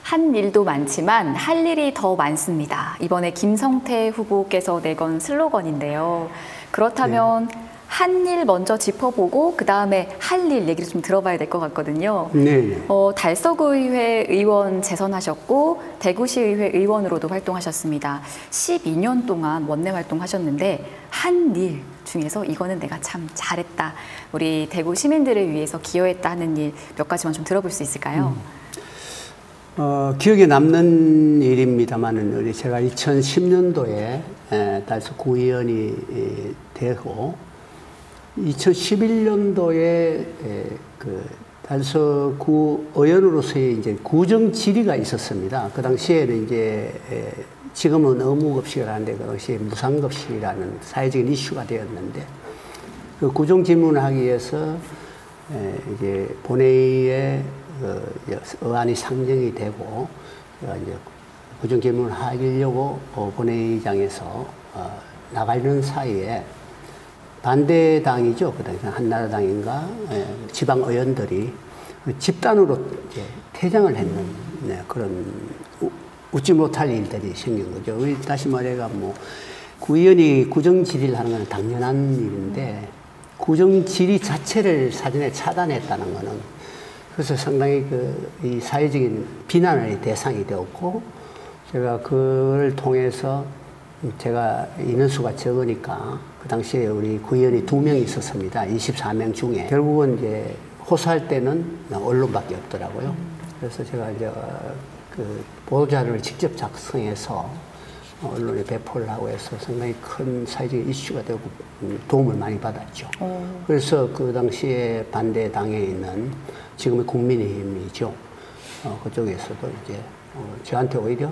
한 일도 많지만 할 일이 더 많습니다. 이번에 김성태 후보께서 내건 슬로건인데요. 그렇다면 한 일 먼저 짚어보고 그 다음에 할 일 얘기를 좀 들어봐야 될 것 같거든요. 네. 달서구의회 의원 재선하셨고 대구시의회 의원으로도 활동하셨습니다. 12년 동안 원내 활동하셨는데 한 일 중에서 이거는 내가 참 잘했다. 우리 대구 시민들을 위해서 기여했다 하는 일 몇 가지만 좀 들어볼 수 있을까요? 기억에 남는 일입니다만은 제가 2010년도에 달서구의원이 되고 2011년도에 그 달서구 의원으로서의 이제 구정 질의가 있었습니다. 그 당시에는 이제 지금은 의무급식을 하는데 그 당시에 무상급식이라는 사회적인 이슈가 되었는데 그 구정 질문을 하기 위해서 이제 본회의에 의안이 상정이 되고 이제 구정 질문을 하려고 본회의장에서 나가는 사이에 반대당이죠. 그 당시 한나라당인가 지방 의원들이 집단으로 이제 퇴장을 했는 그런 웃지 못할 일들이 생긴 거죠. 다시 말해가 뭐 구의원이 구정 질의를 하는 건 당연한 일인데 구정 질의 자체를 사전에 차단했다는 거는 그래서 상당히 이 사회적인 비난의 대상이 되었고 제가 그걸 통해서 제가 인원수가 적으니까 그 당시에 우리 구의원이 2명이 있었습니다. 24명 중에. 결국은 이제 호소할 때는 언론밖에 없더라고요. 그래서 제가 이제 그 보도자료를 직접 작성해서 언론에 배포를 하고 해서 상당히 큰 사회적인 이슈가 되고 도움을 많이 받았죠. 그래서 그 당시에 반대당에 있는 지금의 국민의힘이죠. 그쪽에서도 이제 저한테 오히려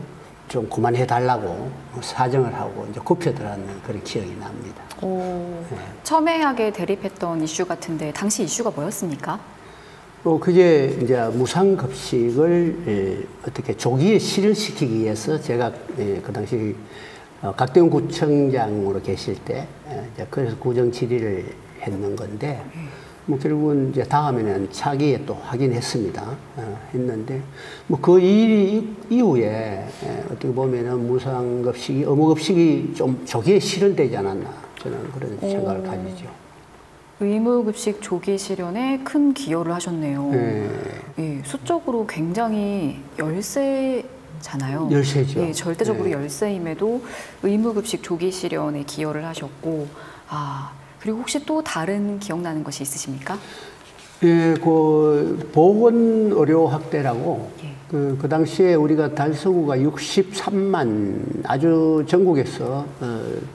좀 그만해달라고 사정을 하고 이제 굽혀들었는 그런 기억이 납니다. 네. 첨예하게 대립했던 이슈 같은데 당시 이슈가 뭐였습니까? 그게 이제 무상급식을 어떻게 조기에 실현시키기 위해서 제가 그 당시 각대원 구청장으로 계실 때 그래서 구정 질의를 했는 건데 뭐 결국은 이제 다음에는 차기에 또 확인했습니다. 했는데 뭐 그 일 이후에 어떻게 보면은 무상급식이 의무급식이 좀 조기에 실현되지 않았나 저는 그런 생각을 가지죠. 의무급식 조기 실현에 큰 기여를 하셨네요. 예, 수적으로 굉장히 열세잖아요. 열세죠. 예, 절대적으로 열세임에도 의무급식 조기 실현에 기여를 하셨고, 그리고 혹시 또 다른 기억나는 것이 있으십니까? 예, 그 보건의료 확대라고 그 당시에 우리가 달서구가 63만 아주 전국에서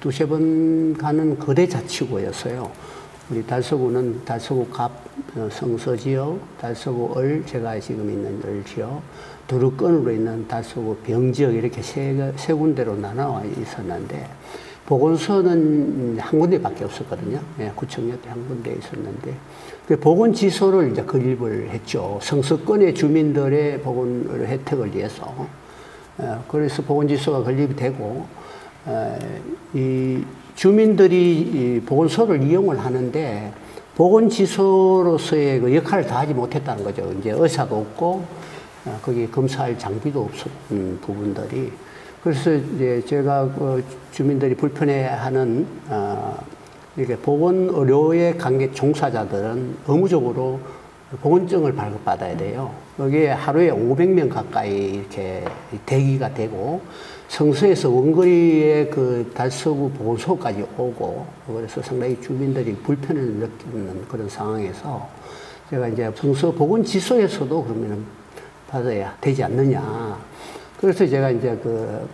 두세 번 가는 거대 자치구였어요. 우리 달서구는 달서구 갑 성서지역, 달서구 을 제가 지금 있는 을 지역, 두루권으로 있는 달서구 병지역 이렇게 세 군데로 나눠 있었는데 보건소는 한 군데밖에 없었거든요. 구청 옆에 한 군데 있었는데 그 보건지소를 이제 건립을 했죠. 성서권의 주민들의 보건 혜택을 위해서. 그래서 보건지소가 건립이 되고 이 주민들이 이 보건소를 이용을 하는데 보건지소로서의 그 역할을 다하지 못했다는 거죠. 이제 의사도 없고 거기 검사할 장비도 없었던 부분들이. 그래서 이제 제가 그 주민들이 불편해하는 이렇게 보건의료의 관계 종사자들은 의무적으로 보건증을 발급받아야 돼요. 여기에 하루에 500명 가까이 이렇게 대기가 되고 성서에서 원거리에 그 달서구 보건소까지 오고 그래서 상당히 주민들이 불편을 느끼는 그런 상황에서 제가 이제 성서 보건지소에서도 그러면 받아야 되지 않느냐. 그래서 제가 이제 그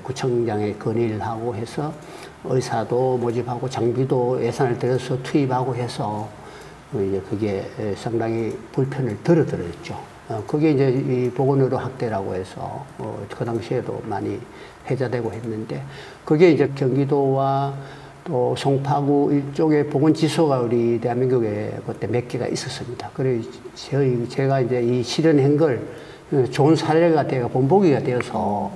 구청장에 건의를 하고 해서 의사도 모집하고 장비도 예산을 들여서 투입하고 해서 이제 그게 상당히 불편을 덜어드렸죠. 그게 이제 이 보건의료 확대라고 해서 그 당시에도 많이 회자되고 했는데 그게 이제 경기도와 또 송파구 이쪽에 보건지소가 우리 대한민국에 그때 몇 개가 있었습니다. 그래서 제가 이제 이 실현한 걸 좋은 사례가 되어 본보기가 되어서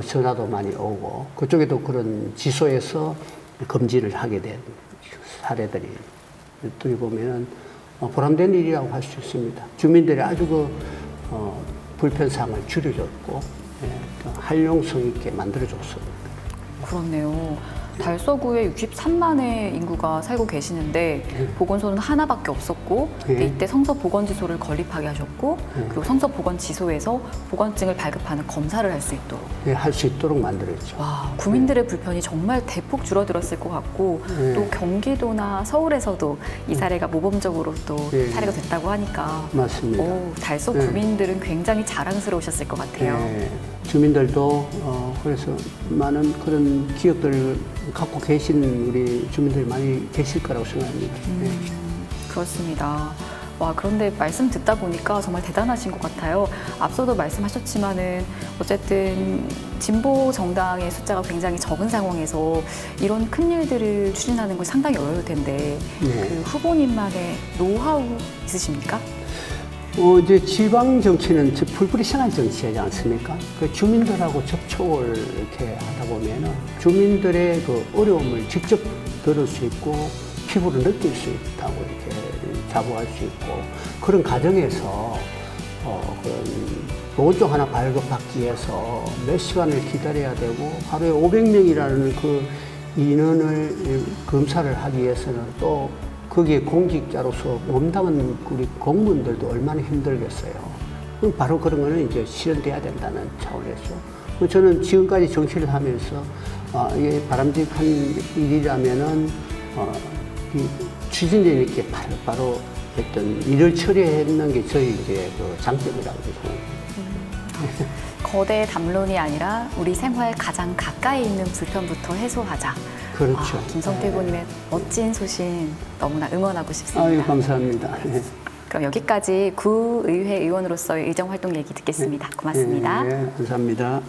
전화도 많이 오고 그쪽에도 그런 지소에서 검진을 하게 된 사례들이 어떻게 보면 보람된 일이라고 할 수 있습니다. 주민들이 아주 불편사항을 줄여줬고 또 활용성 있게 만들어줬습니다. 그렇네요. 달서구에 63만의 인구가 살고 계시는데 보건소는 하나밖에 없었고 이때 성서보건지소를 건립하게 하셨고 그리고 성서보건지소에서 보건증을 발급하는 검사를 할 수 있도록 할 수 있도록 만들었죠. 와, 국민들의 불편이 정말 대폭 줄어들었을 것 같고 또 경기도나 서울에서도 이 사례가 모범적으로 또 사례가 됐다고 하니까 맞습니다. 달서 구민들은 굉장히 자랑스러우셨을 것 같아요. 주민들도 그래서 많은 그런 기억들을 갖고 계신 우리 주민들이 많이 계실 거라고 생각합니다. 그렇습니다. 와, 그런데 말씀 듣다 보니까 정말 대단하신 것 같아요. 앞서도 말씀하셨지만은 어쨌든 진보 정당의 숫자가 굉장히 적은 상황에서 이런 큰 일들을 추진하는 건 상당히 어려울 텐데 그 후보님만의 노하우 있으십니까? 이제 지방 정치는 풀뿌리 생활 정치이지 않습니까? 그 주민들하고 접촉을 이렇게 하다 보면은 주민들의 그 어려움을 직접 들을 수 있고 피부로 느낄 수 있다고 이렇게 자부할 수 있고 그런 과정에서 그런 보건증 하나 발급받기 위해서 몇 시간을 기다려야 되고 하루에 500명이라는 그 인원을 검사를 하기 위해서는 또 거기에 공직자로서 몸담은 우리 공무원들도 얼마나 힘들겠어요. 바로 그런 거는 이제 실현돼야 된다는 차원에서 저는 지금까지 정치를 하면서 이게 바람직한 일이라면은 추진력 있게 바로 어떤 일을 처리했는 게 저희 이제 그 장점이라고 생각합니다. 거대 담론이 아니라 우리 생활 가장 가까이 있는 불편부터 해소하자. 그렇죠. 김성태 후보님의 멋진 소신 너무나 응원하고 싶습니다. 아유, 감사합니다. 그럼 여기까지 구의회 의원으로서의 의정 활동 얘기 듣겠습니다. 고맙습니다. 감사합니다.